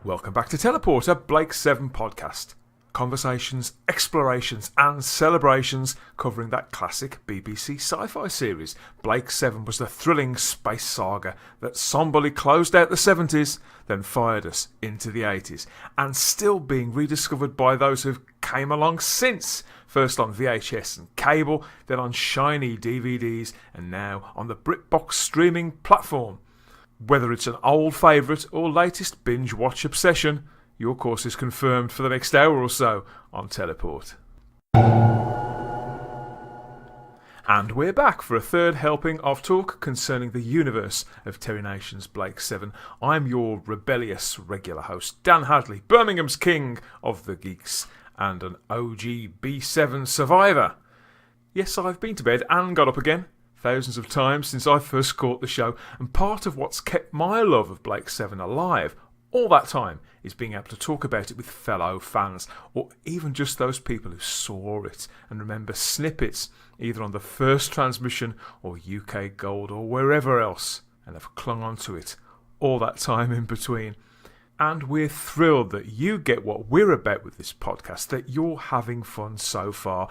Welcome back to Teleporter, Blake 7 podcast. Conversations, explorations and celebrations covering that classic BBC Sci-Fi series. Blake 7 was the thrilling space saga that somberly closed out the 70s, then fired us into the 80s, and still being rediscovered by those who've came along since. First on VHS and cable, then on shiny DVDs, and now on the BritBox streaming platform. Whether it's an old favourite or latest binge watch obsession, your course is confirmed for the next hour or so on Teleport. And we're back for a third helping of talk concerning the universe of Terry Nation's Blake 7. I'm your rebellious regular host, Dan Hadley, Birmingham's king of the geeks and an OG B7 survivor. Yes, I've been to bed and got up again thousands of times since I first caught the show, and part of what's kept my love of Blake 7 alive all that time is being able to talk about it with fellow fans, or even just those people who saw it and remember snippets either on the first transmission or UK Gold or wherever else, and have clung on to it all that time in between. And we're thrilled that you get what we're about with this podcast, that you're having fun so far.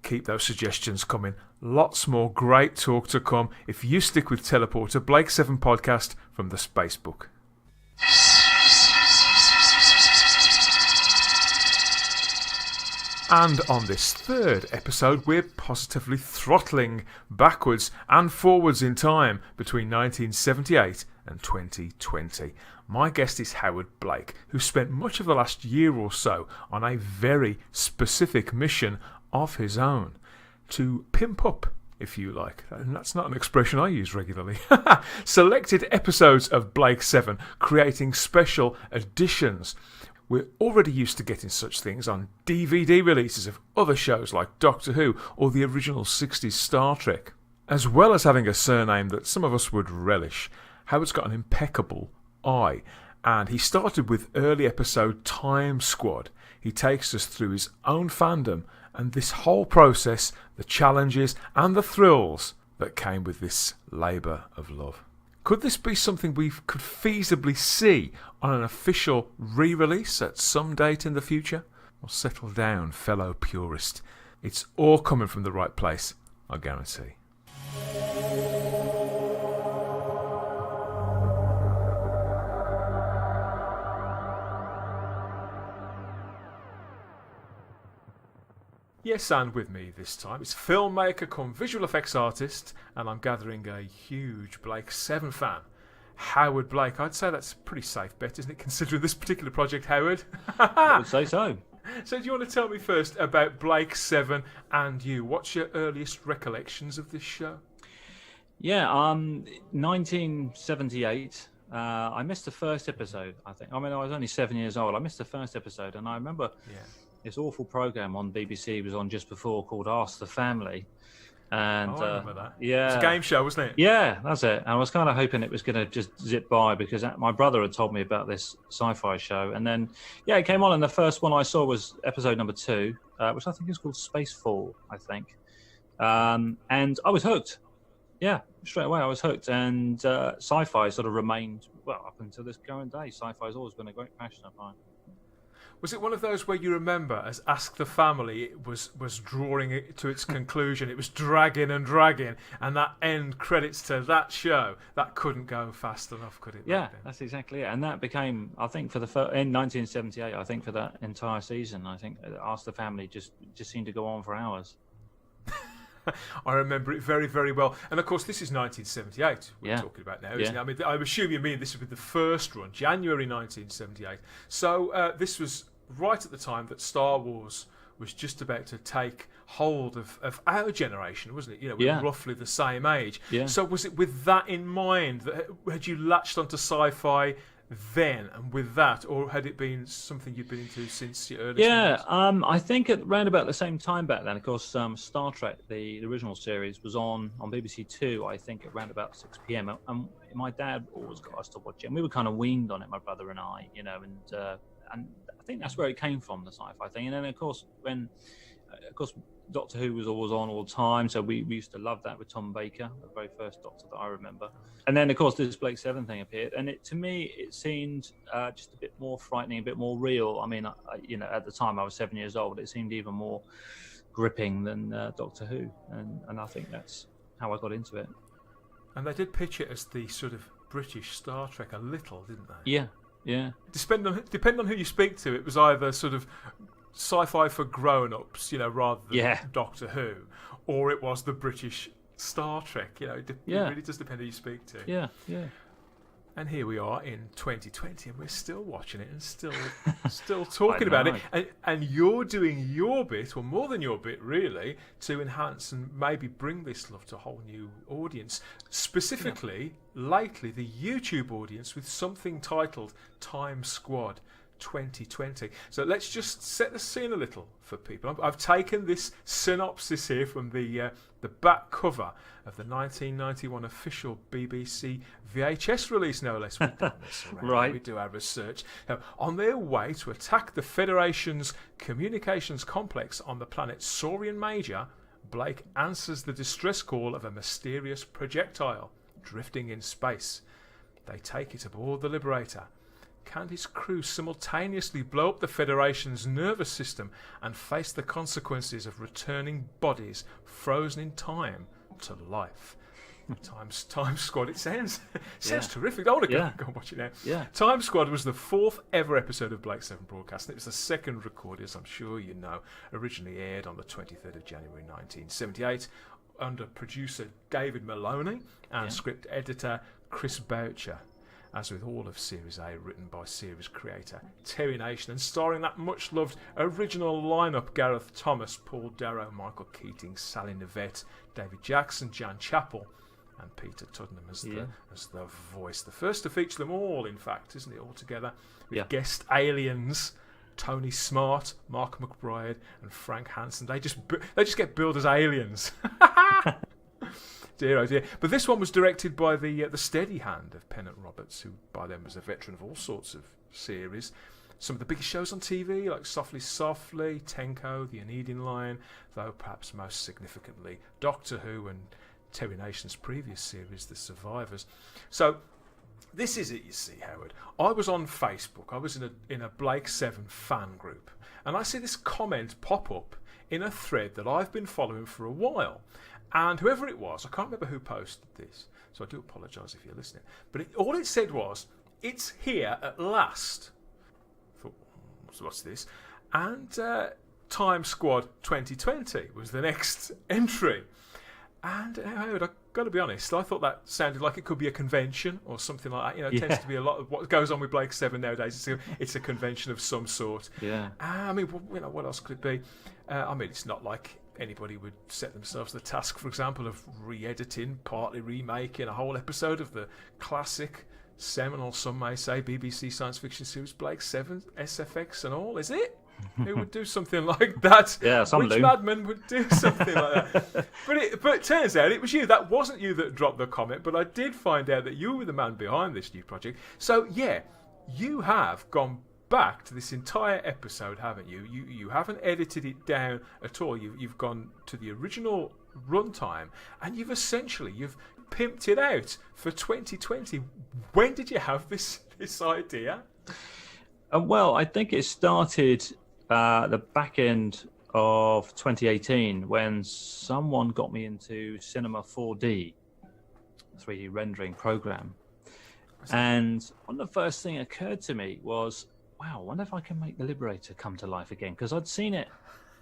Keep those suggestions coming. Lots more great talk to come if you stick with Teleporter, Blake 7 podcast from the Spacebook. And on this third episode, we're positively throttling backwards and forwards in time between 1978 and 2020. My guest is Howard Blake, who spent much of the last year or so on a very specific mission of his own, to pimp up, if you like. And that's not an expression I use regularly. Selected episodes of Blake 7, creating special editions. We're already used to getting such things on DVD releases of other shows like Doctor Who or the original 60s Star Trek. As well as having a surname that some of us would relish, Howard's got an impeccable eye, and he started with early episode Time Squad. He takes us through his own fandom and this whole process, the challenges and the thrills that came with this labour of love. Could this be something we could feasibly see on an official re-release at some date in the future? Well, settle down, fellow purist. It's all coming from the right place, I guarantee. Yes, and with me this time, it's filmmaker come visual effects artist, and I'm gathering a huge Blake 7 fan, Howard Blake. I'd say that's a pretty safe bet, isn't it, considering this particular project, Howard? I would say so. So do you want to tell me first about Blake 7 and you? What's your earliest recollections of this show? Yeah, 1978. I missed the first episode, I think. I mean, I was only 7 years old. I missed the first episode, and I remember this awful programme on BBC was on just before called Ask the Family. And I remember that. Yeah. It was a game show, wasn't it? Yeah, that's it. And I was kind of hoping it was going to just zip by because my brother had told me about this sci-fi show. And then, yeah, it came on, and the first one I saw was episode number 2, which I think is called Spacefall, I think. And I was hooked. Yeah, straight away I was hooked. And sci-fi sort of remained, well, up until this current day. Sci-fi has always been a great passion of mine. Was it one of those where you remember, as Ask the Family it was drawing it to its conclusion, it was dragging, and that end credits to that show, that couldn't go fast enough, could it? Yeah, that's exactly it. And that became, I think, in 1978, I think for that entire season, I think Ask the Family just seemed to go on for hours. I remember it very, very well. And of course, this is 1978 we're talking about now, isn't it? I mean, I assume you mean this was the first run, January 1978. So this was right at the time that Star Wars was just about to take hold of our generation, wasn't it? You know, we were roughly the same age. Yeah. So was it with that in mind that had you latched onto sci-fi then and with that, or had it been something you'd been into since your early years? I think at around about the same time back then. Of course, Star Trek, the original series, was on BBC 2, I think, at around about 6 p.m. And my dad always got us to watch it, and we were kind of weaned on it, my brother and I, you know, and I think that's where it came from, the sci-fi thing. And then, of course, when of course, Doctor Who was always on all the time, so we used to love that with Tom Baker, the very first Doctor that I remember. And then, of course, this Blake Seven thing appeared, and to me, it seemed just a bit more frightening, a bit more real. I mean, at the time I was 7 years old, it seemed even more gripping than Doctor Who, and I think that's how I got into it. And they did pitch it as the sort of British Star Trek a little, didn't they? Yeah. Depending on who you speak to, it was either sort of sci-fi for grown-ups, rather than Doctor Who, or it was the British Star Trek. It really does depend who you speak to. Yeah. And here we are in 2020, and we're still watching it and still talking about it. And you're doing your bit, or more than your bit, really, to enhance and maybe bring this love to a whole new audience. Specifically, lately, the YouTube audience with something titled Time Squad 2020. So let's just set the scene a little for people. I've taken this synopsis here from the back cover of the 1991 official BBC VHS release, no less. We've done this already. Right. We do our research. Now, on their way to attack the Federation's communications complex on the planet Saurian Major, Blake answers the distress call of a mysterious projectile drifting in space. They take it aboard the Liberator. Can his crew simultaneously blow up the Federation's nervous system and face the consequences of returning bodies frozen in time to life? Time Squad. It sounds terrific. I want to go and watch it now. Yeah. Time Squad was the 4th ever episode of Blake 7 broadcast, and it was the second recorded, as I'm sure you know. Originally aired on the 23rd of January 1978 under producer David Maloney and script editor Chris Boucher. As with all of Series A, written by series creator Terry Nation and starring that much-loved original lineup: Gareth Thomas, Paul Darrow, Michael Keating, Sally Nivette, David Jackson, Jan Chappell, and Peter Tuddenham as the voice. The first to feature them all, in fact, isn't it, all together? With guest aliens Tony Smart, Mark McBride, and Frank Hansen. They just get billed as aliens. Dear, oh dear. But this one was directed by the steady hand of Pennant Roberts, who by then was a veteran of all sorts of series. Some of the biggest shows on TV, like Softly Softly, Tenko, The Aeneid Line, though perhaps most significantly Doctor Who and Terry Nation's previous series, The Survivors. So this is it, you see, Howard. I was on Facebook. I was in a Blake 7 fan group, and I see this comment pop up in a thread that I've been following for a while. And whoever it was, I can't remember who posted this, so I do apologise if you're listening. But all it said was, "It's here at last." I thought, what's this? And Time Squad 2020 was the next entry. And Howard, I've got to be honest, I thought that sounded like it could be a convention or something like that. It tends to be a lot of what goes on with Blake 7 nowadays. It's a convention of some sort. Yeah. I mean, what else could it be? It's not like anybody would set themselves the task, for example, of re-editing, partly remaking a whole episode of the classic, seminal, some may say, BBC science fiction series Blake 7, SFX and all, is it? Who would do something like that? Yeah, Which madman would do something like that? But it turns out it was you. That wasn't you that dropped the comment, but I did find out that you were the man behind this new project. So, yeah, you have gone back to this entire episode, haven't you? You haven't edited it down at all. You've gone to the original runtime, and you've pimped it out for 2020. When did you have this idea? Well, I think it started the back end of 2018 when someone got me into Cinema 4D, 3D rendering program. And one of the first thing that occurred to me was, wow, I wonder if I can make the Liberator come to life again, because I'd seen it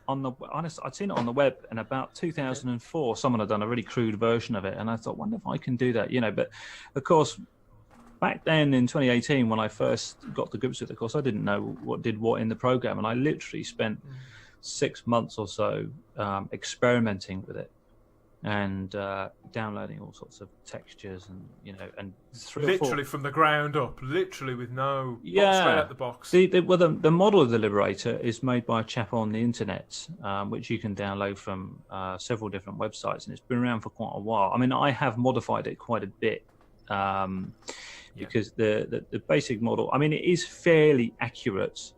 on the web in about 2004. Someone had done a really crude version of it, and I thought, wonder if I can do that, But of course, back then in 2018, when I first got to grips with it, of course, I didn't know what did what in the program, and I literally spent 6 months or so experimenting with it and downloading all sorts of textures and literally from the ground up, literally with no straight out the box. The model of the Liberator is made by a chap on the internet, which you can download from several different websites, and it's been around for quite a while. I mean, I have modified it quite a bit because the basic model, I mean, it is fairly accurate,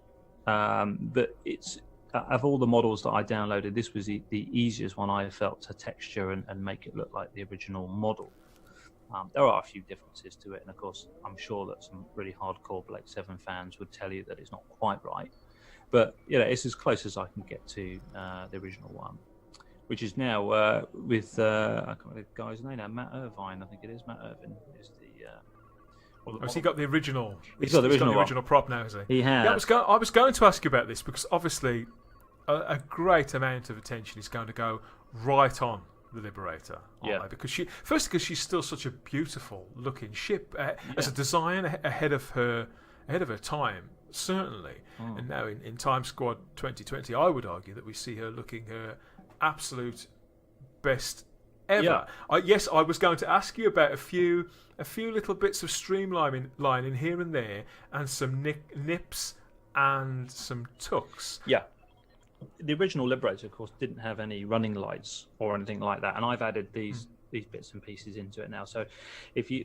but it's of all the models that I downloaded, this was the easiest one I felt to texture and make it look like the original model. There are a few differences to it, and of course, I'm sure that some really hardcore Blake 7 fans would tell you that it's not quite right. But it's as close as I can get to the original one, which is now with I can't remember the guy's name now, Matt Irvine, I think it is. Matt Irvine is the. Has he got the original? He's got the original prop now, has he? He has. Yeah, I was going to ask you about this because obviously a great amount of attention is going to go right on the Liberator. Because she's still such a beautiful looking ship as a design ahead of her time, certainly. And now in Time Squad 2020, I would argue that we see her looking her absolute best ever. Yes, I was going to ask you about a few little bits of streamlining here and there, and some nips and some tucks. Yeah. The original Liberator, of course, didn't have any running lights or anything like that, and I've added these bits and pieces into it now. So,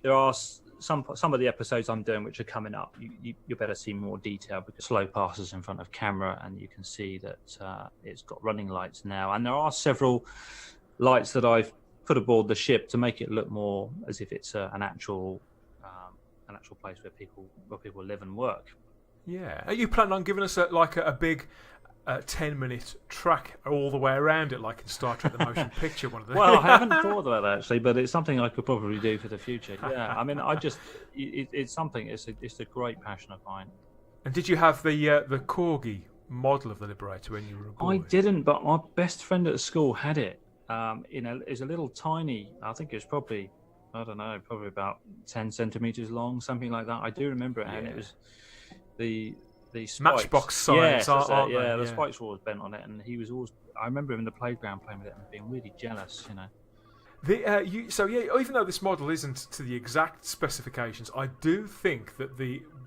there are some of the episodes I'm doing which are coming up, you better see more detail because slow passes in front of camera, and you can see that it's got running lights now, and there are several lights that I've put aboard the ship to make it look more as if it's an actual place where people live and work. Yeah. Are you planning on giving us a big 10-minute track all the way around it, like in Star Trek: The Motion Picture? Well, I haven't thought about that actually, but it's something I could probably do for the future. Yeah, I mean, it's something. It's a great passion of mine. And did you have the Corgi model of the Liberator when you were a boy? I didn't, but my best friend at school had it. It's a little tiny. I think it was probably, I don't know, probably about 10 centimeters long, something like that. I do remember it, and it was the spikes. Matchbox size. The spikes were always bent on it, and he was always. I remember him in the playground playing with it and being really jealous. Even though this model isn't to the exact specifications, I do think that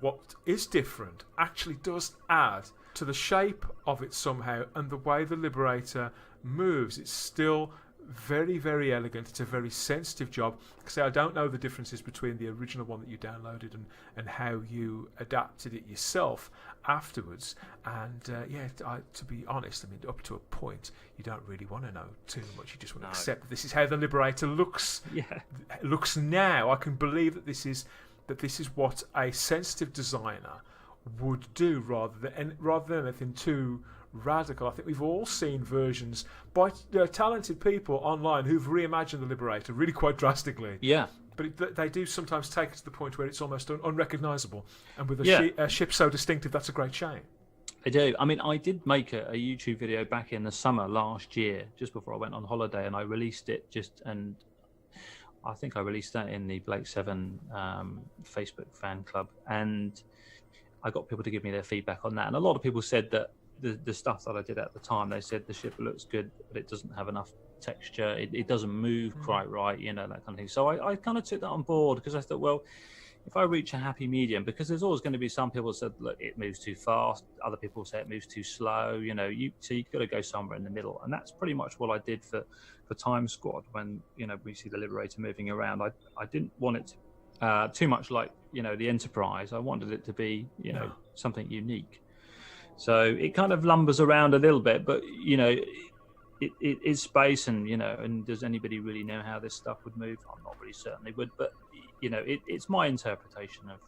what is different actually does add to the shape of it somehow, and the way the Liberator moves. It's still very, very elegant. It's a very sensitive job. Because I don't know the differences between the original one that you downloaded and how you adapted it yourself afterwards. And to be honest, I mean, up to a point, you don't really want to know too much. You just want to accept that this is how the Liberator looks. Looks now. I can believe that this is what a sensitive designer would do rather than anything too radical. I think we've all seen versions by talented people online who've reimagined the Liberator really quite drastically. Yeah. But they do sometimes take it to the point where it's almost unrecognisable. And with a ship so distinctive, that's a great shame. I do. I mean, I did make a YouTube video back in the summer last year, just before I went on holiday, and I released it and I think I released that in the Blake 7 Facebook fan club, and I got people to give me their feedback on that. And a lot of people said that the stuff that I did at the time, they said the ship looks good, but it doesn't have enough texture. It doesn't move quite right, that kind of thing. So I kind of took that on board because I thought, well, if I reach a happy medium, because there's always going to be some people that said, look, it moves too fast. Other people say it moves too slow. So you've got to go somewhere in the middle. And that's pretty much what I did for Time Squad when, we see the Liberator moving around. I didn't want it to, too much like, the Enterprise. I wanted it to be, something unique. So it kind of lumbers around a little bit, but it is space, and and does anybody really know how this stuff would move? I'm not really certain they would, but it's my interpretation of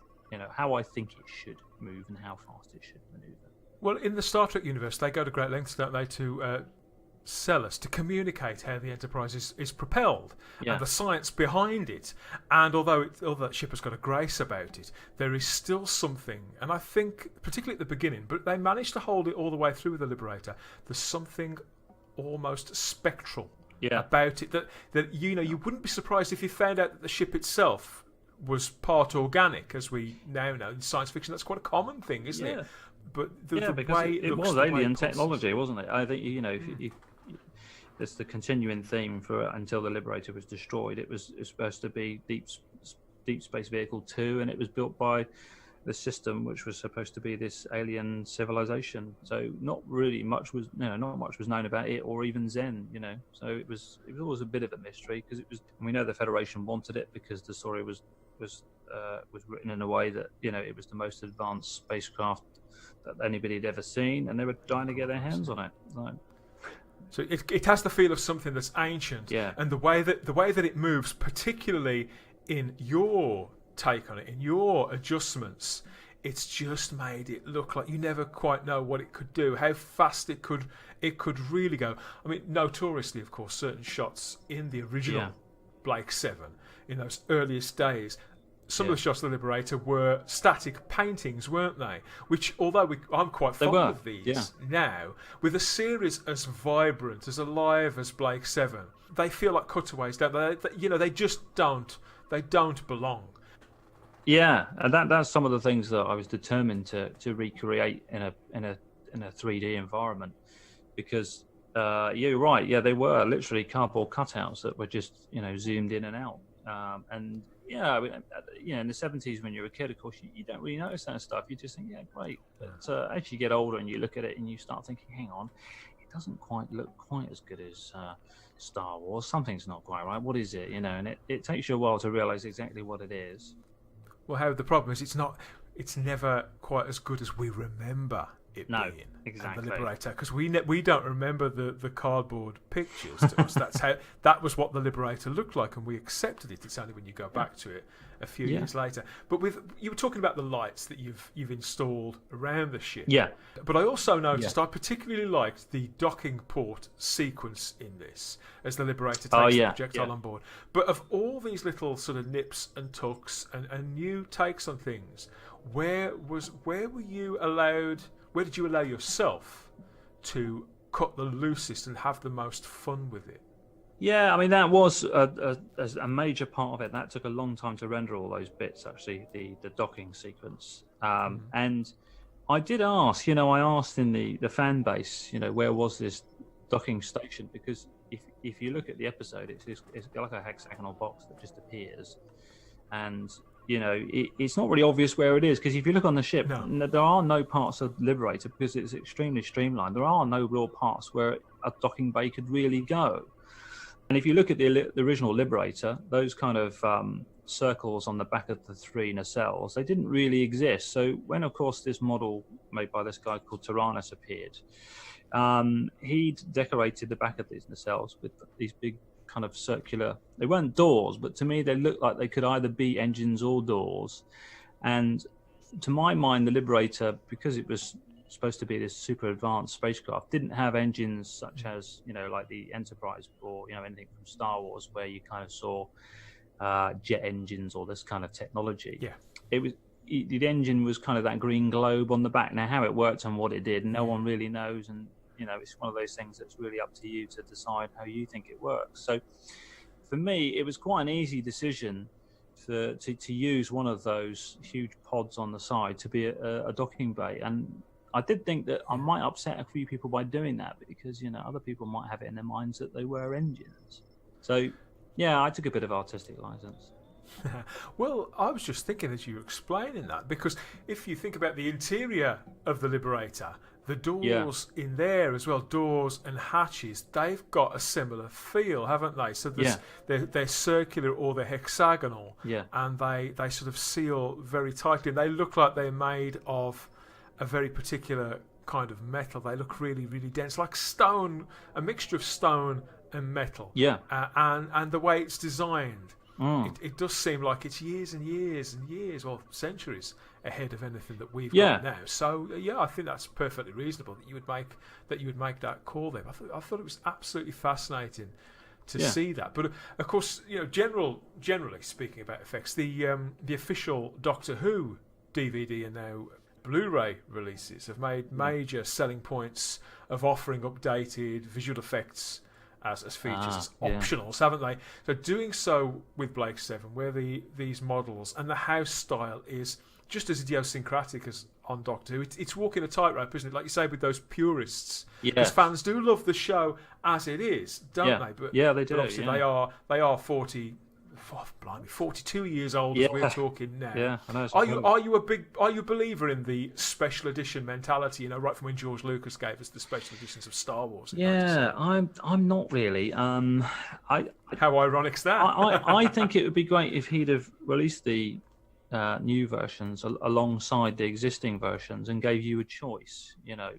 how I think it should move and how fast it should maneuver. Well, in the Star Trek universe, they go to great lengths, don't they, to sell us, to communicate how the Enterprise is propelled and the science behind it. And although that ship has got a grace about it, there is still something, and I think particularly at the beginning, but they managed to hold it all the way through with the Liberator. There's something almost spectral about it that you wouldn't be surprised if you found out that the ship itself was part organic, as we now know in science fiction. That's quite a common thing, isn't it? But the way it was alien technology, wasn't it? I think if it's the continuing theme for until the Liberator was destroyed. It's supposed to be Deep Space Vehicle 2, and it was built by the system, which was supposed to be this alien civilization. So not really much was, not much was known about it, or even Zen. So it was always a bit of a mystery, because we know the Federation wanted it because the story was written in a way that it was the most advanced spacecraft that anybody had ever seen, and they were dying to get their hands on it. So it has the feel of something that's ancient, and the way that it moves, particularly in your take on it, in your adjustments, it's just made it look like you never quite know what it could do, how fast it could really go. I mean, notoriously, of course, certain shots in the original Blake 7, in those earliest days, some of the shots of the Liberator were static paintings, weren't they? Which, although I'm quite fond of these now, with a series as vibrant, as alive as Blake 7, they feel like cutaways, don't they? They just don't. They don't belong. Yeah, and that's some of the things that I was determined to recreate in a 3D environment, because you're right. Yeah, they were literally cardboard cutouts that were just zoomed in and out. And in the 70s, when you're a kid, of course, you don't really notice that stuff. You just think, yeah, great. But as you get older and you look at it and you start thinking, hang on, it doesn't quite look quite as good as Star Wars. Something's not quite right. What is it? And it takes you a while to realize exactly what it is. Well, how the problem is, it's never quite as good as we remember it being. Exactly. And the Liberator, because we don't remember the cardboard pictures to us. That was what the Liberator looked like, and we accepted it. It's only when you go back to it a few years later. But you were talking about the lights that you've installed around the ship. Yeah. But I also noticed I particularly liked the docking port sequence in this, as the Liberator takes the projectile on board. But of all these little sort of nips and tucks and new takes on things, where did you allow yourself to cut the loosest and have the most fun with it? Yeah, I mean, that was a major part of it. That took a long time to render all those bits, actually, the docking sequence. And I did ask, I asked in the fan base, where was this docking station? Because if you look at the episode, it's like a hexagonal box that just appears. And it's not really obvious where it is, because if you look on the ship, there are no parts of Liberator, because it's extremely streamlined. There are no real parts where a docking bay could really go. And if you look at the original Liberator, those kind of circles on the back of the 3 nacelles, they didn't really exist. So when, of course, this model made by this guy called Tyrannus appeared, he'd decorated the back of these nacelles with these big kind of circular, they weren't doors, but to me they looked like they could either be engines or doors. And to my mind, the Liberator, because it was supposed to be this super advanced spacecraft, didn't have engines such as like the Enterprise, or anything from Star Wars, where you kind of saw jet engines or this kind of technology. The engine was kind of that green globe on the back. Now, how it worked and what it did, no one really knows, and it's one of those things that's really up to you to decide how you think it works. So for me, it was quite an easy decision to use one of those huge pods on the side to be a docking bay. And I did think that I might upset a few people by doing that, because other people might have it in their minds that they were engines. So yeah, I took a bit of artistic license. Well, I was just thinking as you were explaining that, because if you think about the interior of the Liberator, the doors in there as well, doors and hatches, they've got a similar feel, haven't they? So they're circular or they're hexagonal, and they sort of seal very tightly, and they look like they're made of a very particular kind of metal. They look really, really dense, like stone, a mixture of stone and metal. And the way it's designed, it does seem like it's years and years and years, or centuries ahead of anything that we've got now. So I think that's perfectly reasonable that you would make that call there. I thought it was absolutely fascinating to see that. But of course, generally speaking about effects, the official Doctor Who DVD and now Blu-ray releases have made major selling points of offering updated visual effects as features, as optionals, haven't they? So doing so with Blake 7, where these models and the house style is just as idiosyncratic as on Doctor Who. It's walking a tightrope, isn't it? Like you say, with those purists, because fans do love the show as it is, don't they? But they do. But obviously, they are 40, blimey, 42 years old Yeah. as we're talking now. Yeah, I know. It's Are you incredible. are you a believer in the special edition mentality? You know, right from when George Lucas gave us the special editions of Star Wars. In Yeah, 97? I'm not really. I How ironic's that? I think it would be great if he'd have released the new versions alongside the existing versions and gave you a choice. You know,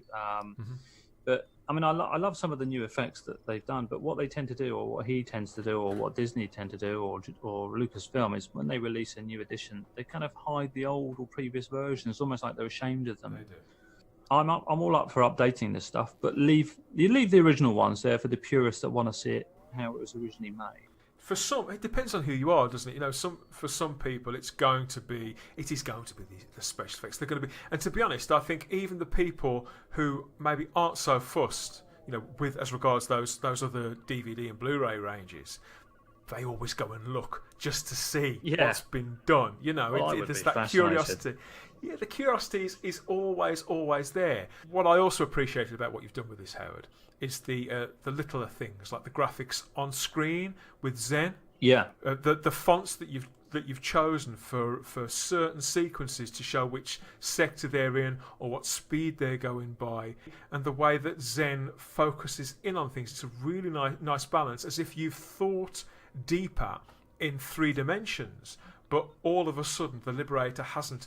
but I mean, I love some of the new effects that they've done. But what they tend to do, or what he tends to do, or what Disney tend to do, or Lucasfilm is when they release a new edition, they kind of hide the old or previous versions, almost like they're ashamed of them. They do. I'm all up for updating this stuff, but leave the original ones there for the purists that want to see it how it was originally made. For some, it depends on who you are, doesn't it? You know, for some people, it is going to be the special effects. They're going to be, and to be honest, I think even the people who maybe aren't so fussed, you know, with as regards those other DVD and Blu-ray ranges, they always go and look just to see what's been done. You know, there's that curiosity. Yeah, the curiosity is always there. What I also appreciated about what you've done with this, Howard, is the littler things like the graphics on screen with Zen. Yeah, the fonts that you've chosen for certain sequences to show which sector they're in or what speed they're going by, and the way that Zen focuses in on things. It's a really nice balance, as if you've thought deeper in 3 dimensions, but all of a sudden the Liberator hasn't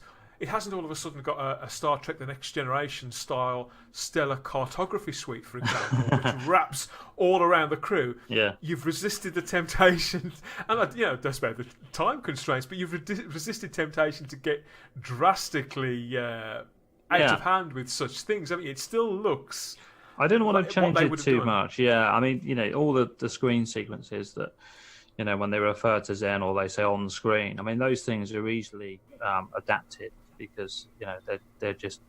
all of a sudden got a Star Trek The Next Generation style stellar cartography suite, for example, which wraps all around the crew. Yeah. You've resisted the temptation, and that's about the time constraints, but you've resisted temptation to get drastically out of hand with such things. I mean, it still looks... I didn't want to change it too done. much. Yeah, I mean, you know, all the screen sequences that, you know, when they refer to Zen or they say on screen, I mean, those things are easily adapted, because, you know, they're just,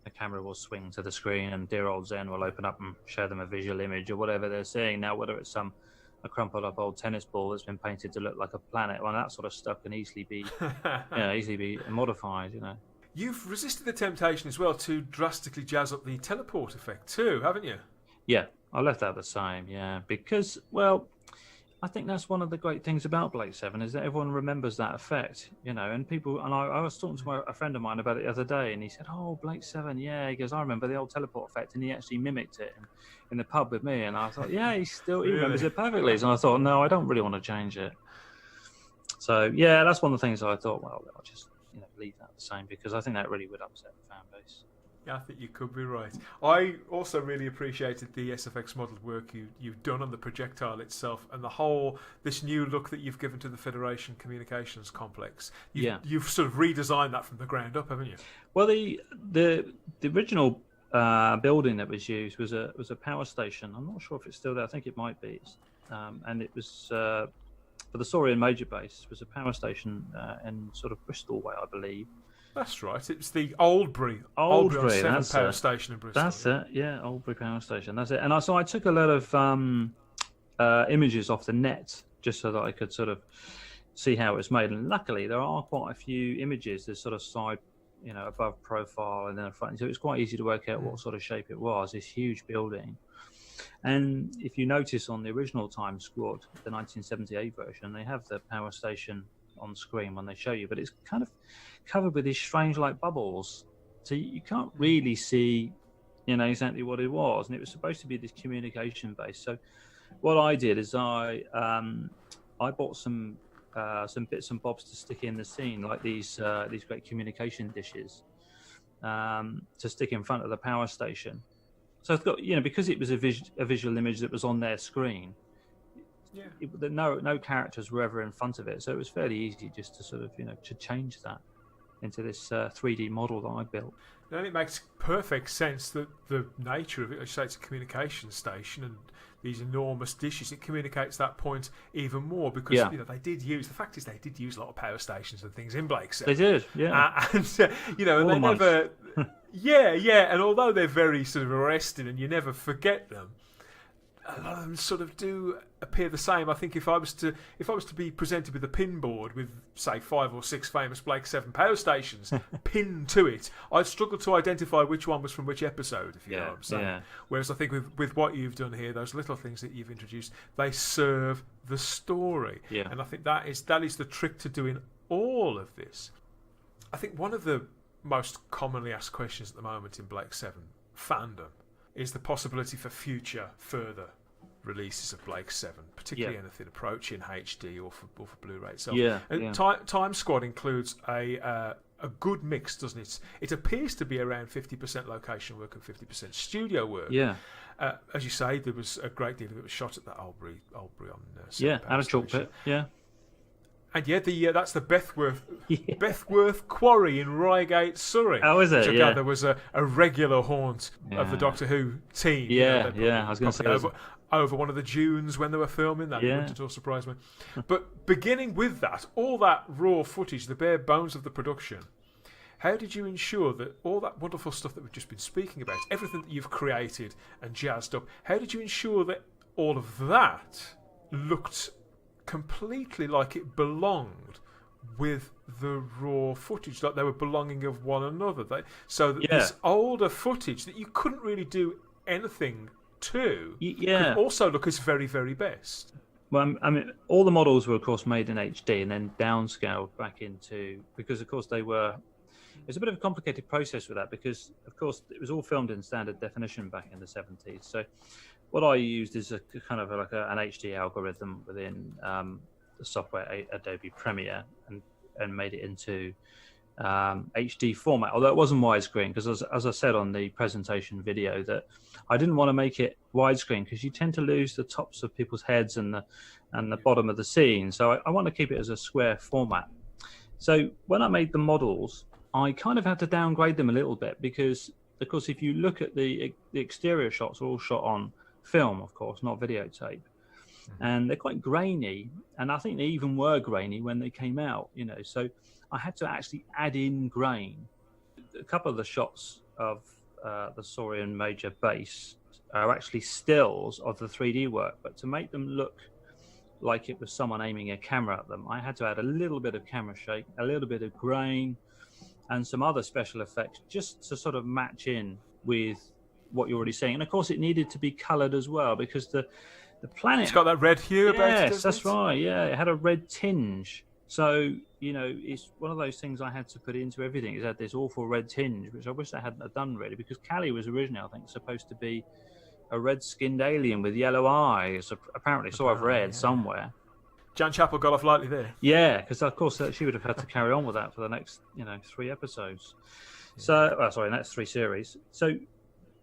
the camera will swing to the screen and dear old Zen will open up and show them a visual image or whatever they're seeing. Now, whether it's a crumpled up old tennis ball that's been painted to look like a planet, well, that sort of stuff can easily be modified, you know. You've resisted the temptation as well to drastically jazz up the teleport effect too, haven't you? Yeah, I left that the same, yeah, because, well, I think that's one of the great things about Blake 7 is that everyone remembers that effect, you know, and people, and I was talking to a friend of mine about it the other day, and he said, oh, Blake 7, yeah, he goes, I remember the old teleport effect, and he actually mimicked it in the pub with me, and I thought, yeah, he remembers it perfectly, and I thought, no, I don't really want to change it. So, yeah, that's one of the things I thought, well, I'll just, you know, leave that the same, because I think that really would upset the fan base. Yeah, I think you could be right. I also really appreciated the SFX modelled work you've done on the projectile itself, and this new look that you've given to the Federation Communications Complex. You've sort of redesigned that from the ground up, haven't you? Well, the original building that was used was a power station. I'm not sure if it's still there. I think it might be. And it was for the Saurian Major Base. Was a power station in sort of Bristol way, I believe. That's right. It's the Oldbury that's power station in Bristol. That's it. Yeah, Oldbury power station. That's it. And so I took a lot of images off the net just so that I could sort of see how it was made. And luckily, there are quite a few images. There's sort of side, you know, above profile and then front. So it's quite easy to work out what sort of shape it was. This huge building. And if you notice on the original Time Squad, the 1978 version, they have the power station on screen when they show you, but it's kind of covered with these strange like bubbles, so you can't really see, you know, exactly what it was. And it was supposed to be this communication base. So what I did is I bought some bits and bobs to stick in the scene, like these great communication dishes to stick in front of the power station. So I've got, you know, because it was a visual image that was on their screen. Yeah. No characters were ever in front of it, so it was fairly easy just to sort of, you know, to change that into this 3D model that I built. And it makes perfect sense that the nature of it, as you say, it's a communication station and these enormous dishes, it communicates that point even more because you know, they did use a lot of power stations and things in Blake's. They did, yeah. And you know, and they never, and although they're very sort of arresting and you never forget them, a lot of them sort of do appear the same. I think if I was to be presented with a pin board with, say, 5 or 6 famous Blake 7 power stations pinned to it, I'd struggle to identify which one was from which episode, if you know what I'm saying. Yeah. Whereas I think with what you've done here, those little things that you've introduced, they serve the story. Yeah. And I think that is the trick to doing all of this. I think one of the most commonly asked questions at the moment in Blake 7 fandom is the possibility for future further releases of Blake 7, particularly anything approaching HD or for Blu-ray itself. Time Squad includes a good mix, doesn't it? It appears to be around 50% location work and 50% studio work. Yeah. As you say, there was a great deal that was shot at that Albury on and a chalk pit. Yeah. And that's the Bethworth Quarry in Reigate, Surrey. Oh, is it? Which I gather was a regular haunt of the Doctor Who team. Yeah, I was going to say over one of the dunes when they were filming that. Wouldn't at all surprise me. But beginning with that, all that raw footage, the bare bones of the production, how did you ensure that all that wonderful stuff that we've just been speaking about, everything that you've created and jazzed up, how did you ensure that all of that looked completely like it belonged with the raw footage, like they were belonging of one another? This older footage that you couldn't really do anything to could also look its very, very best. Well, I mean, all the models were, of course, made in HD and then downscaled back into, because, of course, it's a bit of a complicated process with that because, of course, it was all filmed in standard definition back in the 70s. So what I used is a kind of like an HD algorithm within the software Adobe Premiere and made it into HD format, although it wasn't widescreen because, as I said on the presentation video, that I didn't want to make it widescreen because you tend to lose the tops of people's heads and the bottom of the scene. So I want to keep it as a square format. So when I made the models, I kind of had to downgrade them a little bit because, of course, if you look at the exterior shots are all shot on film, of course, not videotape. And they're quite grainy, and I think they even were grainy when they came out, so I had to actually add in grain. A couple of the shots of the Saurian Major base are actually stills of the 3D work, but to make them look like it was someone aiming a camera at them, I had to add a little bit of camera shake, a little bit of grain, and some other special effects just to sort of match in with what you're already seeing. And of course it needed to be coloured as well because the planet... It's got that red hue about it, yes, that's right, yeah. It had a red tinge. So, it's one of those things I had to put into everything. It had this awful red tinge, which I wish I hadn't have done really, because Callie was originally, I think, supposed to be a red-skinned alien with yellow eyes, apparently. So I've read somewhere. Jan Chappell got off lightly there. Yeah, because of course she would have had to carry on with that for the next, 3 episodes. So, next 3 series. So,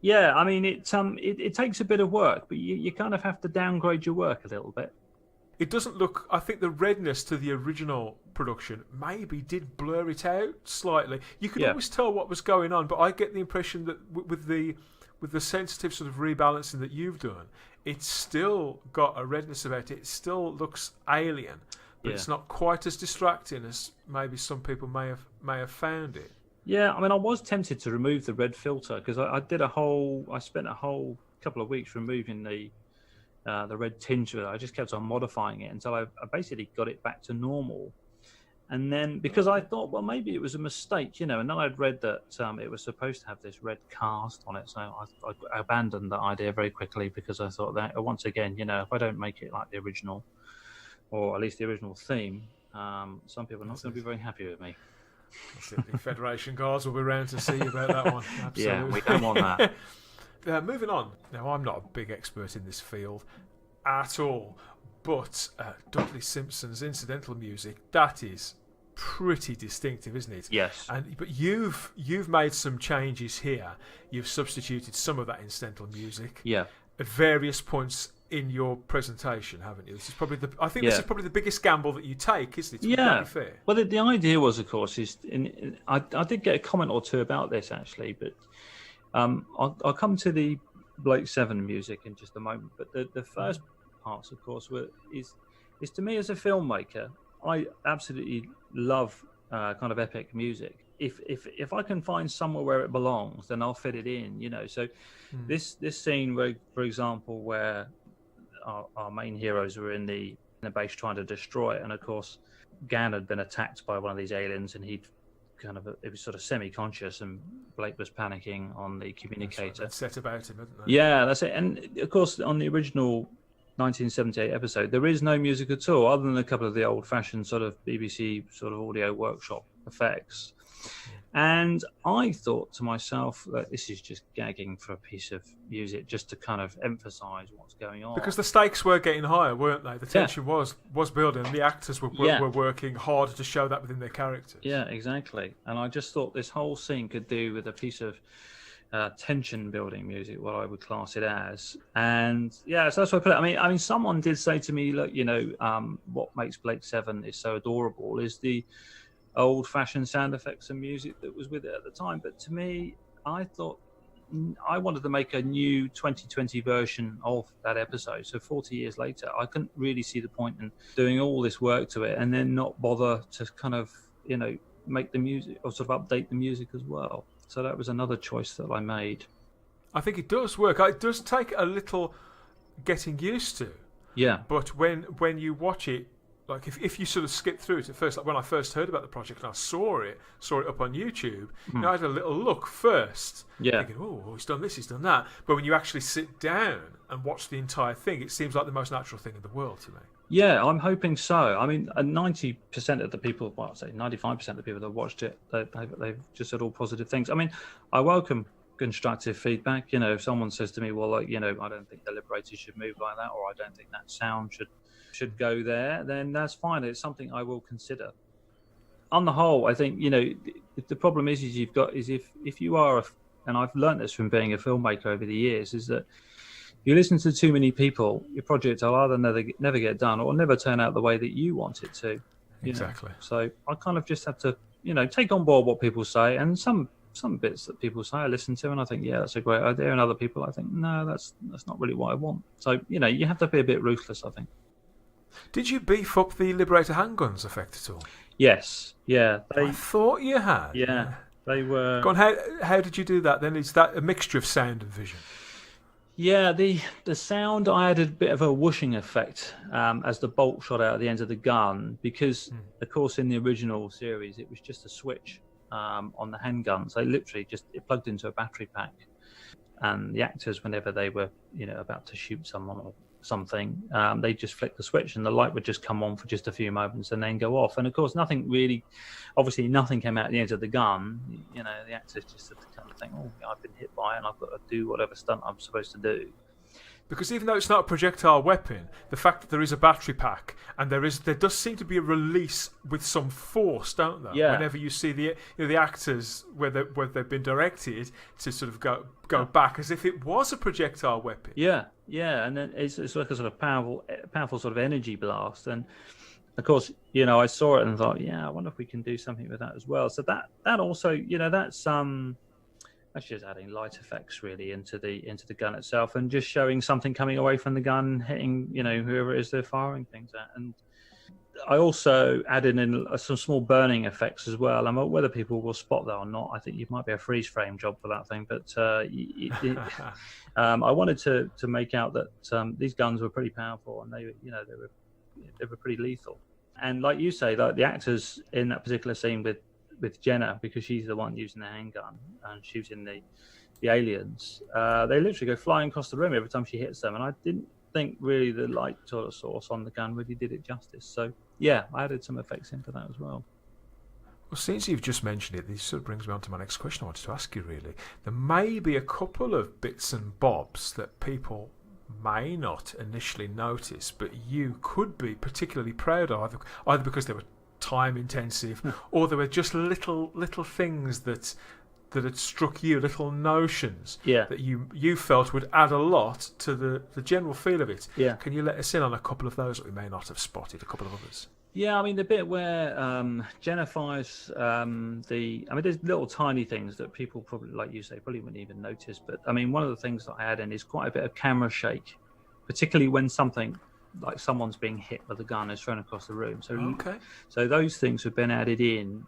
yeah, I mean, it takes a bit of work, but you kind of have to downgrade your work a little bit. It doesn't look... I think the redness to the original production maybe did blur it out slightly. You could always tell what was going on, but I get the impression that with the sensitive sort of rebalancing that you've done, it's still got a redness about it. It still looks alien, but it's not quite as distracting as maybe some people may have found it. Yeah, I mean, I was tempted to remove the red filter because I spent a whole couple of weeks removing the red tinge with it. I just kept on modifying it until I basically got it back to normal. And then, because I thought, well, maybe it was a mistake, and then I'd read that it was supposed to have this red cast on it. So I abandoned that idea very quickly because I thought that, once again, if I don't make it like the original, or at least the original theme, some people are not going to be very happy with me. The Federation guards will be around to see you about that one. Absolutely. Yeah, we don't want that. Moving on. Now, I'm not a big expert in this field at all, but Dudley Simpson's incidental music, that is pretty distinctive, isn't it? Yes. But you've made some changes here. You've substituted some of that incidental music at various points in your presentation, haven't you? This is probably this is probably the biggest gamble that you take, isn't it? Yeah. Fair. Well, the idea was, of course, I did get a comment or two about this actually, but I'll come to the Blake 7 music in just a moment. But the first parts, of course, is to me as a filmmaker, I absolutely love kind of epic music. If I can find somewhere where it belongs, then I'll fit it in. So this scene where, for example, where our main heroes were in the base trying to destroy it, and of course, Gan had been attacked by one of these aliens, and it was sort of semi-conscious, and Blake was panicking on the communicator. That's set about him, isn't it? Yeah, that's it. And of course, on the original 1978 episode, there is no music at all, other than a couple of the old-fashioned sort of BBC sort of audio workshop effects. And I thought to myself that this is just gagging for a piece of music just to kind of emphasise what's going on. Because the stakes were getting higher, weren't they? The tension was building, and the actors were working hard to show that within their characters. Yeah, exactly. And I just thought this whole scene could do with a piece of tension-building music, what I would class it as. And yeah, so that's what I put it. I mean, someone did say to me, look, what makes Blake 7 is so adorable is the old-fashioned sound effects and music that was with it at the time. But to me, I thought I wanted to make a new 2020 version of that episode. So 40 years later, I couldn't really see the point in doing all this work to it and then not bother to kind of, make the music or sort of update the music as well. So that was another choice that I made. I think it does work. It does take a little getting used to. Yeah. But when you watch it, like if you sort of skip through it at first, like when I first heard about the project and I saw it up on YouTube, I had a little look first, thinking, oh, he's done this, he's done that. But when you actually sit down and watch the entire thing, it seems like the most natural thing in the world to me. Yeah, I'm hoping so. I mean, 90% of the people, well, I'd say 95% of the people that watched it, they've just said all positive things. I mean, I welcome constructive feedback. If someone says to me, well, I don't think the Liberators should move like that, or I don't think that sound should go there, then that's fine. It's something I will consider. On the whole, I think, the problem is if you are, and I've learned this from being a filmmaker over the years, is that if you listen to too many people, your project will either never get done or never turn out the way that you want it to. Exactly. So I kind of just have to, take on board what people say, and some bits that people say I listen to, and I think, yeah, that's a great idea, and other people I think, no, that's not really what I want. So, you have to be a bit ruthless, I think. Did you beef up the Liberator handguns effect at all? Yes. Yeah. I thought you had. Yeah. They were. Go on, how did you do that then? Is that a mixture of sound and vision? Yeah, the sound, I added a bit of a whooshing effect as the bolt shot out at the end of the gun, because, of course, in the original series, it was just a switch on the handguns. They literally it plugged into a battery pack, and the actors, whenever they were, about to shoot someone or something, they just flick the switch and the light would just come on for just a few moments and then go off. And of course, nothing came out at the end of the gun. The actors just had to kind of think, oh, I've been hit by it and I've got to do whatever stunt I'm supposed to do. Because even though it's not a projectile weapon, the fact that there is a battery pack and there does seem to be a release with some force, don't there? Yeah. Whenever you see the actors where they've been directed to sort of go back as if it was a projectile weapon. Yeah, and then it's like a sort of powerful sort of energy blast. And of course, I saw it and thought, yeah, I wonder if we can do something with that as well. So that also, that's just adding light effects really into the gun itself, and just showing something coming away from the gun, hitting whoever it is they're firing things at. And I also added in some small burning effects as well. And whether people will spot that or not, I think you might be a freeze frame job for that thing. But I wanted to make out that these guns were pretty powerful, and they were pretty lethal. And like you say, like the actors in that particular scene with Jenna, because she's the one using the handgun and shooting the aliens, they literally go flying across the room every time she hits them, and I didn't think really the light sort of source on the gun really did it justice. So yeah, I added some effects into that as well. Well, since you've just mentioned it, this sort of brings me on to my next question I wanted to ask you really. There may be a couple of bits and bobs that people may not initially notice, but you could be particularly proud of, either because they were time intensive or there were just little things that had struck you, little notions that you felt would add a lot to the general feel of it. Yeah. Can you let us in on a couple of those that we may not have spotted, a couple of others? Yeah, I mean, the bit where Jenna fires there's little tiny things that people probably, like you say, probably wouldn't even notice. But I mean, one of the things that I add in is quite a bit of camera shake, particularly when something like someone's being hit with a gun is thrown across the room. So those things have been added in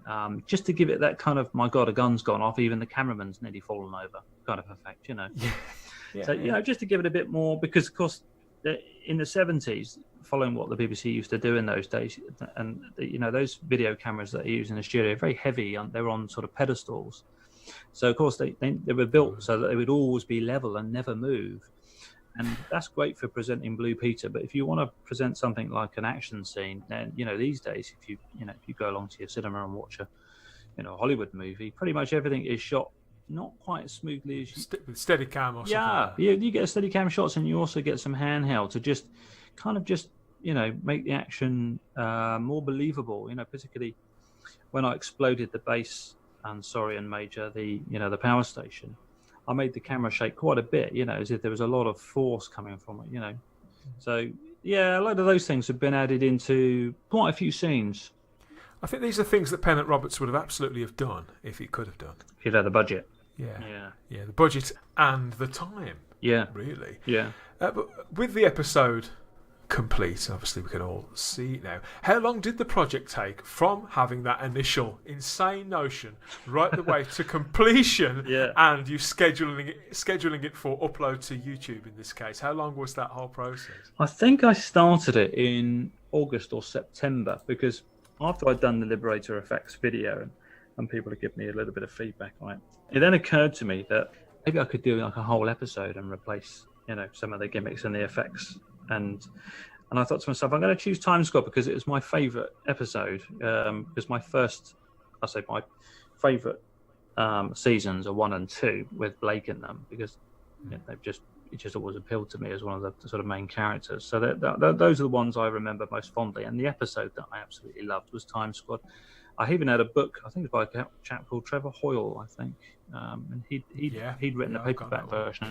just to give it that kind of, my God, a gun's gone off, even the cameraman's nearly fallen over kind of effect, Yeah. So, just to give it a bit more, because of course in the 70s, following what the BBC used to do in those days, and those video cameras that they use in the studio are very heavy, and they're on sort of pedestals. So of course they were built so that they would always be level and never move, and that's great for presenting Blue Peter. But if you want to present something like an action scene, then these days, if you go along to your cinema and watch a Hollywood movie, pretty much everything is shot not quite as smoothly as with Steadicam or something. Yeah, you get a Steadicam shots, and you also get some handheld to just make the action more believable. Particularly when I exploded the base and Major, the power station, I made the camera shake quite a bit. As if there was a lot of force coming from it. So yeah, a lot of those things have been added into quite a few scenes. I think these are things that Pennant Roberts would have absolutely have done if he could have done. If he'd had the budget. Yeah, the budget and the time. Yeah, really. Yeah. But with the episode complete, obviously we can all see it now. How long did the project take from having that initial insane notion right the way to completion? Yeah. And you scheduling it for upload to YouTube in this case? How long was that whole process? I think I started it in August or September, because after I'd done the Liberator effects video and people had given me a little bit of feedback on it, it then occurred to me that maybe I could do like a whole episode and replace some of the gimmicks and the effects. And I thought to myself, I'm going to choose Time Squad because it was my favourite episode. Because my favourite seasons are 1 and 2 with Blake in them, because it just always appealed to me as one of the sort of main characters. So those are the ones I remember most fondly. And the episode that I absolutely loved was Time Squad. I even had a book, I think it was by a chap called Trevor Hoyle, I think, and he'd written a paperback version.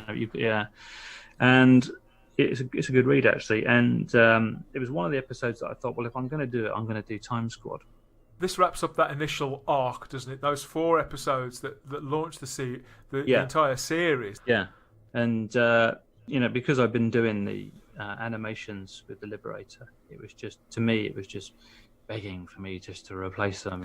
And it's a good read, actually. And it was one of the episodes that I thought, well, if I'm going to do it, I'm going to do Time Squad. This wraps up that initial arc, doesn't it? Those 4 episodes that launched the entire series. Yeah, and because I've been doing the animations with the Liberator, it was just begging for me just to replace them,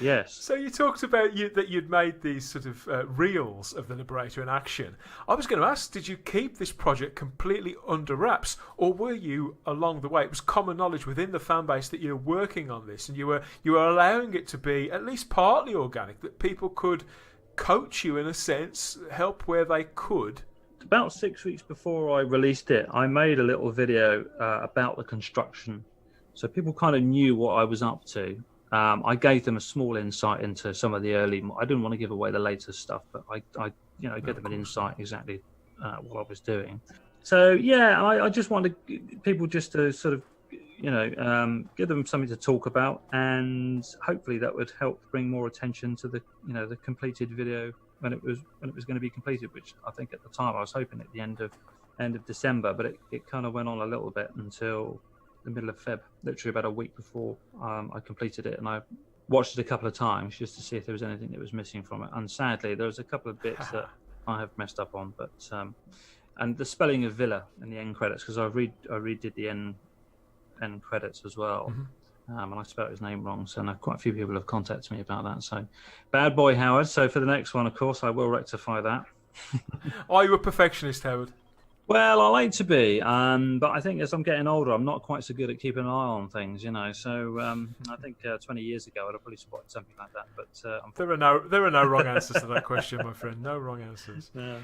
yes. So you talked about that you'd made these sort of reels of the Liberator in action. I was going to ask, did you keep this project completely under wraps, or were you along the way? It was common knowledge within the fan base that you were working on this, and you were allowing it to be at least partly organic, that people could coach you in a sense, help where they could. About 6 weeks before I released it, I made a little video about the construction. So people kind of knew what I was up to. I gave them a small insight into some of the early. I didn't want to give away the latest stuff, but I gave them an insight exactly what I was doing. So yeah, I just wanted people just to sort of, give them something to talk about, and hopefully that would help bring more attention to the completed video when it was going to be completed. Which I think at the time I was hoping at the end of December, but it kind of went on a little bit until the middle of Feb, literally about a week before I completed it, and I watched it a couple of times just to see if there was anything that was missing from it. And sadly, there was a couple of bits that I have messed up on, but and the spelling of Villa in the end credits, because I redid the end credits as well, and I spelled his name wrong. So quite a few people have contacted me about that. So bad boy, Howard. So for the next one, of course, I will rectify that. Are you a perfectionist, Howard? Well, I like to be, but I think as I'm getting older, I'm not quite so good at keeping an eye on things, So I think 20 years ago, I'd have probably spotted something like that. But there are no wrong answers to that question, my friend. No wrong answers. Yeah.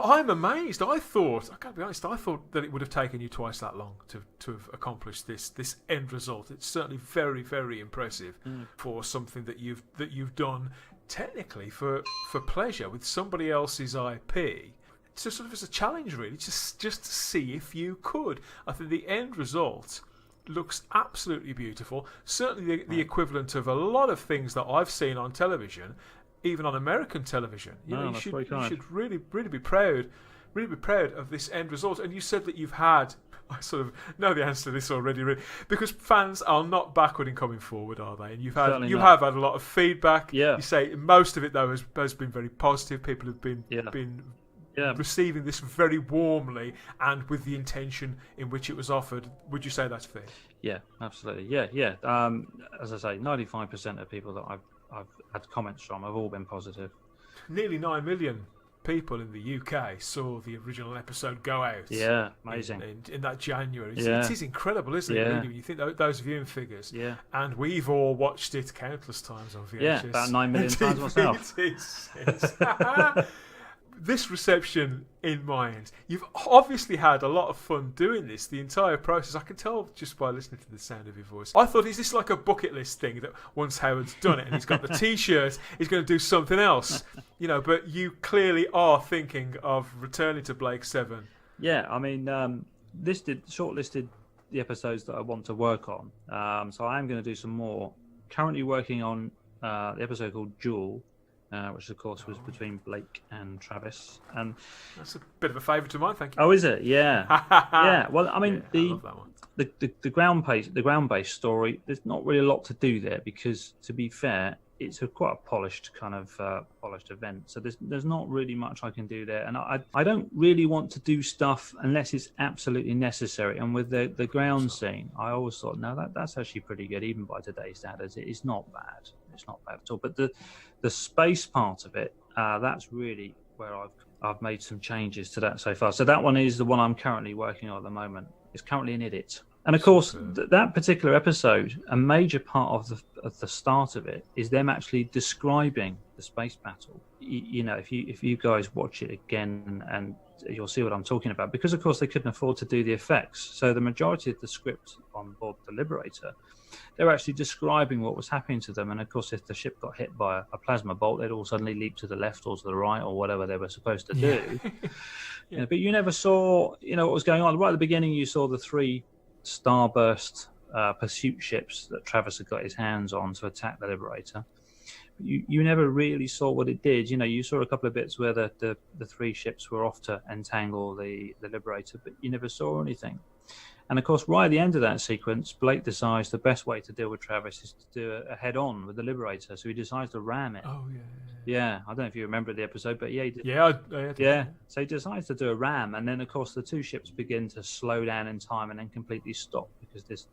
I'm amazed. I gotta be honest, I thought that it would have taken you twice that long to have accomplished this end result. It's certainly very, very impressive for something that you've done technically for pleasure with somebody else's IP. So sort of as a challenge, really, just to see if you could. I think the end result looks absolutely beautiful. Certainly the equivalent of a lot of things that I've seen on television, even on American television. You should really be proud of this end result. And you said that you've had. I sort of know the answer to this already, really, because fans are not backward in coming forward, are they? And you have had a lot of feedback. Yeah. You say most of it though has been very positive. People have been receiving this very warmly and with the intention in which it was offered. Would you say that's fair? Yeah, absolutely. Yeah. As I say, 95% of people that I've had comments from have all been positive. Nearly 9 million people in the UK saw the original episode go out. Yeah, amazing. In that January. Yeah. It is incredible, isn't it, Yeah. really, when you think those viewing figures. Yeah. And we've all watched it countless times on VHS. Yeah, about 9 million times myself. This reception in mind, you've obviously had a lot of fun doing this, the entire process. I can tell just by listening to the sound of your voice. I thought, is this like a bucket list thing that once Howard's done it and he's got the T-shirt, he's going to do something else? But you clearly are thinking of returning to Blake 7. Yeah, I mean, shortlisted the episodes that I want to work on. So I am going to do some more. Currently working on the episode called Jewel, which of course was between Blake and Travis. And that's a bit of a favourite of mine, thank you. Oh, is it? Yeah. Yeah. Well, I mean, I love that one. the ground-based story, there's not really a lot to do there because, to be fair, it's quite a polished kind of polished event. So there's not really much I can do there, and I don't really want to do stuff unless it's absolutely necessary. And with the ground scene, I always thought, no, that's actually pretty good, even by today's standards. It is not bad. It's not bad at all. But the space part of it, that's really where I've made some changes to that so far. So that one is the one I'm currently working on at the moment. It's currently in edit. And of course, that particular episode, a major part of the start of it is them actually describing the space battle. If you guys watch it again, and you'll see what I'm talking about, because of course they couldn't afford to do the effects. So the majority of the script on board the Liberator, they're actually describing what was happening to them. And of course, if the ship got hit by a plasma bolt, they'd all suddenly leap to the left or to the right or whatever they were supposed to do. Yeah. But you never saw, what was going on. Right at the beginning, you saw the 3 starburst pursuit ships that Travis had got his hands on to attack the Liberator. You never really saw what it did. You saw a couple of bits where the 3 ships were off to entangle the Liberator, but you never saw anything. And of course, right at the end of that sequence, Blake decides the best way to deal with Travis is to do a head-on with the Liberator. So he decides to ram it. Oh, yeah. Yeah, I don't know if you remember the episode, but yeah, he did. Yeah. So he decides to do a ram, and then of course the 2 ships begin to slow down in time and then completely stop because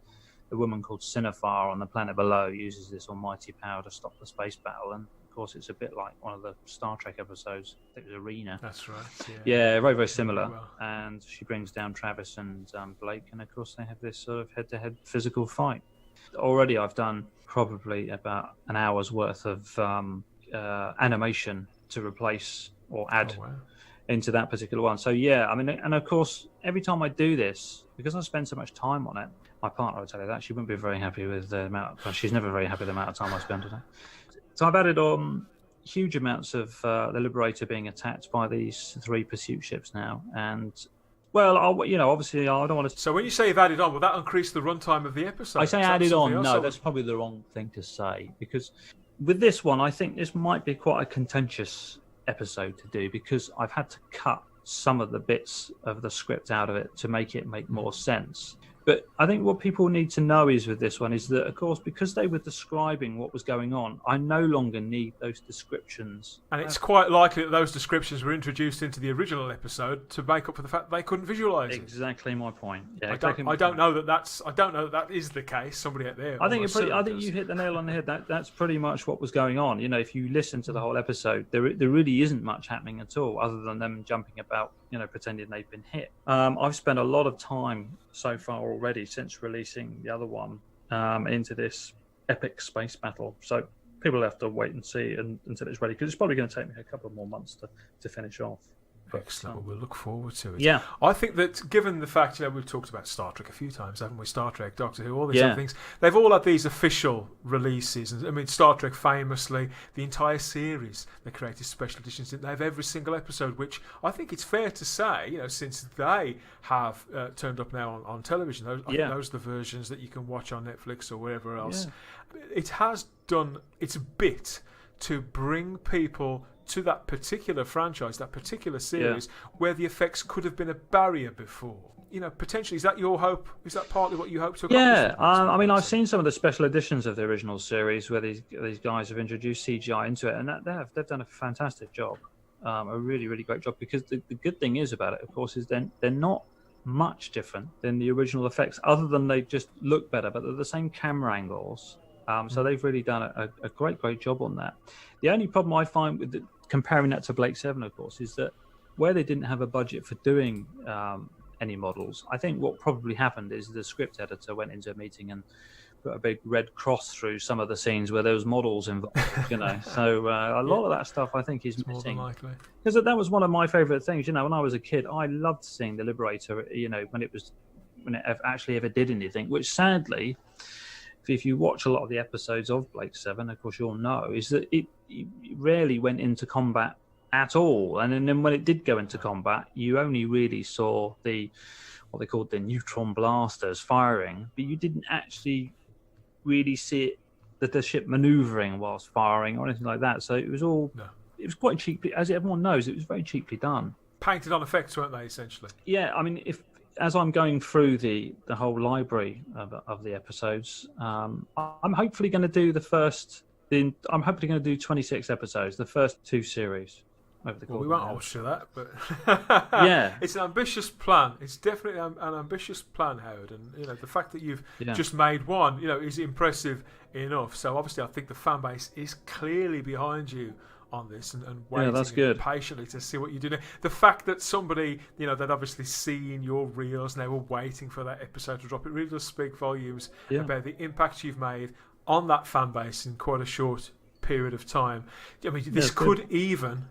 the woman called Cinefar on the planet below uses this almighty power to stop the space battle. And of course, it's a bit like one of the Star Trek episodes. I think it was Arena. That's right. Yeah, very, very similar. Well. And she brings down Travis and Blake, and of course they have this sort of head-to-head physical fight. Already I've done probably about an hour's worth of animation to replace or add into that particular one. So yeah, I mean, and of course, every time I do this, because I spend so much time on it, my partner would tell you that she wouldn't be very happy with the amount. She's never very happy with the amount of time I spend on it. So I've added on huge amounts of the Liberator being attacked by these 3 pursuit ships now, and well, obviously I don't want to. So when you say you've added on, will that increase the runtime of the episode? I say added on. No, that's probably the wrong thing to say, because with this one, I think this might be quite a contentious episode to do, because I've had to cut some of the bits of the script out of it to make it make more sense. But I think what people need to know is with this one is that, of course, because they were describing what was going on, I no longer need those descriptions. And it's quite likely that those descriptions were introduced into the original episode to make up for the fact that they couldn't visualise it. Exactly my point. Yeah, I don't know that is the case. Somebody out there. I think you hit the nail on the head. That's pretty much what was going on. If you listen to the whole episode, there really isn't much happening at all, other than them jumping about, pretending they've been hit. I've spent a lot of time so far already since releasing the other one into this epic space battle. So people have to wait and see until it's ready, because it's probably going to take me a couple of more months to finish off. Excellent. Well, we'll look forward to it. Yeah. I think that given the fact, we've talked about Star Trek a few times, haven't we? Star Trek, Doctor Who, all these other things. They've all had these official releases. I mean, Star Trek famously, the entire series, they created special editions. They have every single episode, which I think it's fair to say, since they have turned up now on television, I think those are the versions that you can watch on Netflix or wherever else. Yeah. It has done its bit to bring people to that particular franchise, that particular series, where the effects could have been a barrier before. Potentially, is that your hope? Is that partly what you hope to accomplish? Yeah, I mean, I've seen some of the special editions of the original series where these guys have introduced CGI into it, and they've done a fantastic job, a really, really great job. Because the good thing is about it, of course, is they're not much different than the original effects, other than they just look better, but they're the same camera angles. So they've really done a great job on that. The only problem I find with comparing that to Blake 7, of course, is that where they didn't have a budget for doing any models, I think what probably happened is the script editor went into a meeting and put a big red cross through some of the scenes where there was models involved, So a lot of that stuff I think is missing. Because that was one of my favourite things. When I was a kid, I loved seeing the Liberator. When it actually ever did anything. Which sadly, if you watch a lot of the episodes of Blake 7, of course you'll know, is that it rarely went into combat at all. And then when it did go into combat, you only really saw what they called the neutron blasters firing, but you didn't actually really see the ship manoeuvring whilst firing or anything like that. So it was all it was quite cheaply, as everyone knows, it was very cheaply done. Painted on effects, weren't they, essentially? Yeah, I mean, as I'm going through the whole library of the episodes, I'm hopefully going to do I'm hopefully going to do 26 episodes, the first 2 series. We won't hold to that, but yeah, it's an ambitious plan. It's definitely an ambitious plan, Howard. And the fact that you've just made one, is impressive enough. So obviously, I think the fan base is clearly behind you on this and waiting patiently to see what you do. The fact that somebody they'd obviously seen your reels and they were waiting for that episode to drop, it really does speak volumes about the impact you've made on that fan base in quite a short period of time. I mean, this could even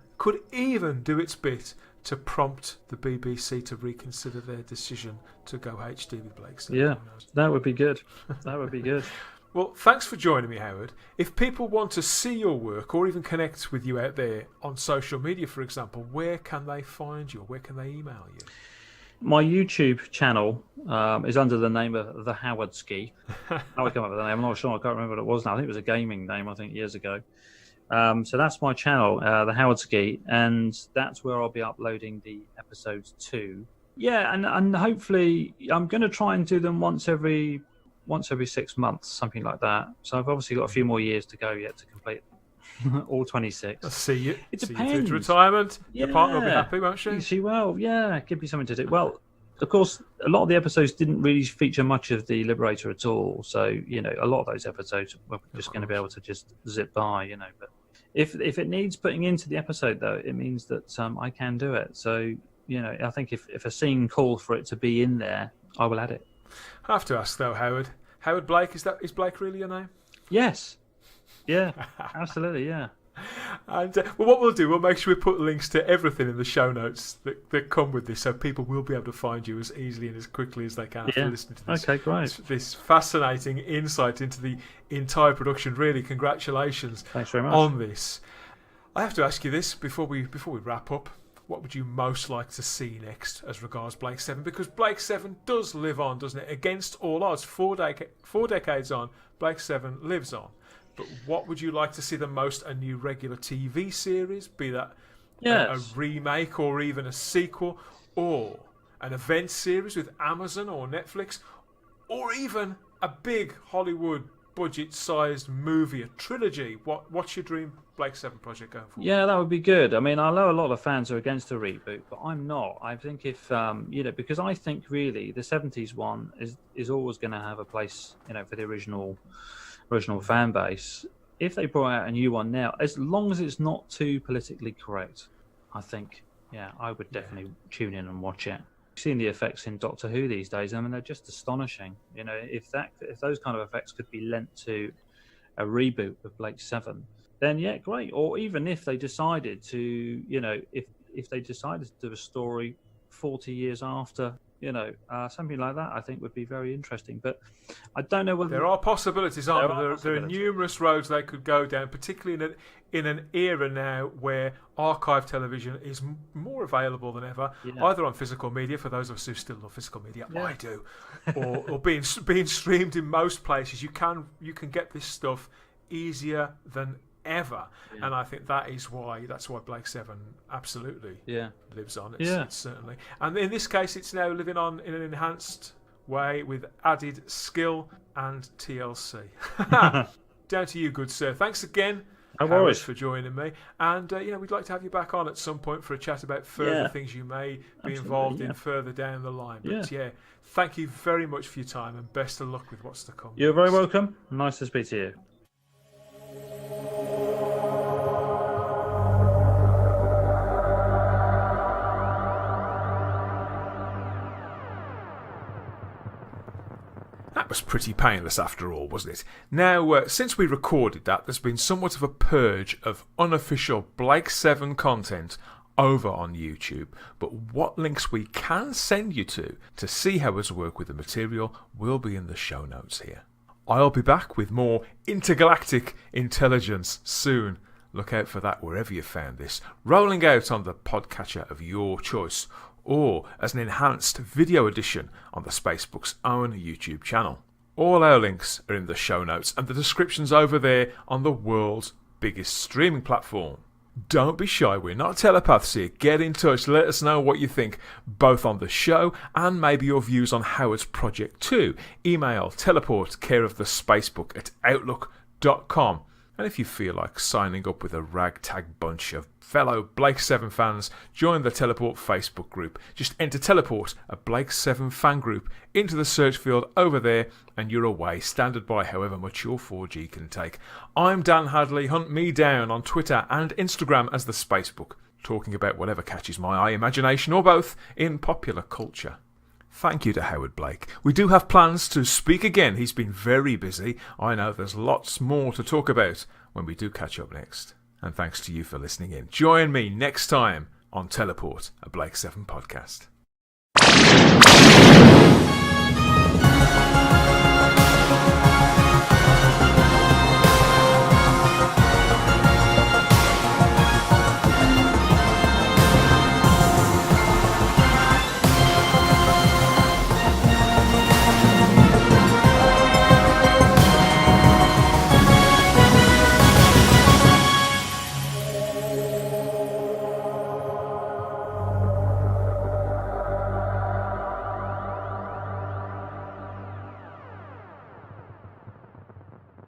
do its bit to prompt the BBC to reconsider their decision to go HD with Blake. Yeah, that would be good. That would be good. Well, thanks for joining me, Howard. If people want to see your work or even connect with you out there on social media, for example, where can they find you? Where can they email you? My YouTube channel is under the name of The Howard Ski. How I come up with the name, I'm not sure. I can't remember what it was now. I think it was a gaming name, years ago. So that's my channel, The Howard Ski, and that's where I'll be uploading the episodes too. Yeah, and hopefully I'm going to try and do them once every 6 months, something like that. So I've obviously got a few more years to go yet to complete all 26. I'll see you. It see depends. You through to retirement. Your partner will be happy, won't she? She will. Yeah, give me something to do. Well, of course, a lot of the episodes didn't really feature much of the Liberator at all. So a lot of those episodes we're just going to be able to just zip by. But if it needs putting into the episode, though, it means that I can do it. So I think if a scene calls for it to be in there, I will add it. I have to ask though, Howard Blake, is Blake really your name? Yes. Yeah, absolutely, yeah. And what we'll do, we'll make sure we put links to everything in the show notes that come with this, so people will be able to find you as easily and as quickly as they can after listening to this. Okay, great. This fascinating insight into the entire production. Really, congratulations. Thanks very much. On this. I have to ask you this before we wrap up. What would you most like to see next as regards Blake 7? Because Blake 7 does live on, doesn't it? Against all odds, 4 decades on, Blake 7 lives on. But what would you like to see the most? A new regular TV series, be that a remake or even a sequel, or an event series with Amazon or Netflix, or even a big Hollywood budget-sized movie, a trilogy? What's your dream Blake 7 project going forward? Yeah, that would be good. I mean, I know a lot of fans are against a reboot, but I'm not. I think if because I think really the 70s one is always going to have a place, for the original fan base. If they brought out a new one now, as long as it's not too politically correct, I think, I would definitely tune in and watch it. Seeing the effects in Doctor Who these days, I mean, they're just astonishing. If those kind of effects could be lent to a reboot of Blake 7, then great. Or even if they decided to, if they decided to do a story 40 years after, something like that, I think would be very interesting. But I don't know whether there are possibilities, aren't there? There are numerous roads they could go down, particularly in an era now where archive television is more available than ever, either on physical media, for those of us who still love physical media, I do, or being streamed in most places. You can get this stuff easier than ever, and I think that's why Blake 7 absolutely lives on. It's certainly, and in this case, it's now living on in an enhanced way with added skill and TLC. Down to you, good sir. Thanks again. No worries for joining me, and we'd like to have you back on at some point for a chat about further things you may be involved in further down the line. But thank you very much for your time, and best of luck with what's to come. You're very welcome. Nice to speak to you. that was pretty painless after all, wasn't it? Now, since we recorded that, there's been somewhat of a purge of unofficial Blake 7 content over on YouTube, but what links we can send you to see Howard's work with the material will be in the show notes here. I'll be back with more intergalactic intelligence soon. Look out for that wherever you found this, rolling out on the podcatcher of your choice, or as an enhanced video edition on the Spacebook's own YouTube channel. All our links are in the show notes and the descriptions over there on the world's biggest streaming platform. Don't be shy, we're not telepaths here. Get in touch, let us know what you think, both on the show and maybe your views on Howard's project too. Email teleport care of the Spacebook at outlook.com. And if you feel like signing up with a ragtag bunch of fellow Blake 7 fans, join the Teleport Facebook group. Just enter Teleport, a Blake 7 fan group, into the search field over there and you're away, standard by however much your 4G can take. I'm Dan Hadley. Hunt me down on Twitter and Instagram as the Spacebook, talking about whatever catches my eye, imagination or both, in popular culture. Thank you to Howard Blake. We do have plans to speak again. He's been very busy. I know there's lots more to talk about when we do catch up next. And thanks to you for listening in. Join me next time on Teleport, a Blake 7 podcast.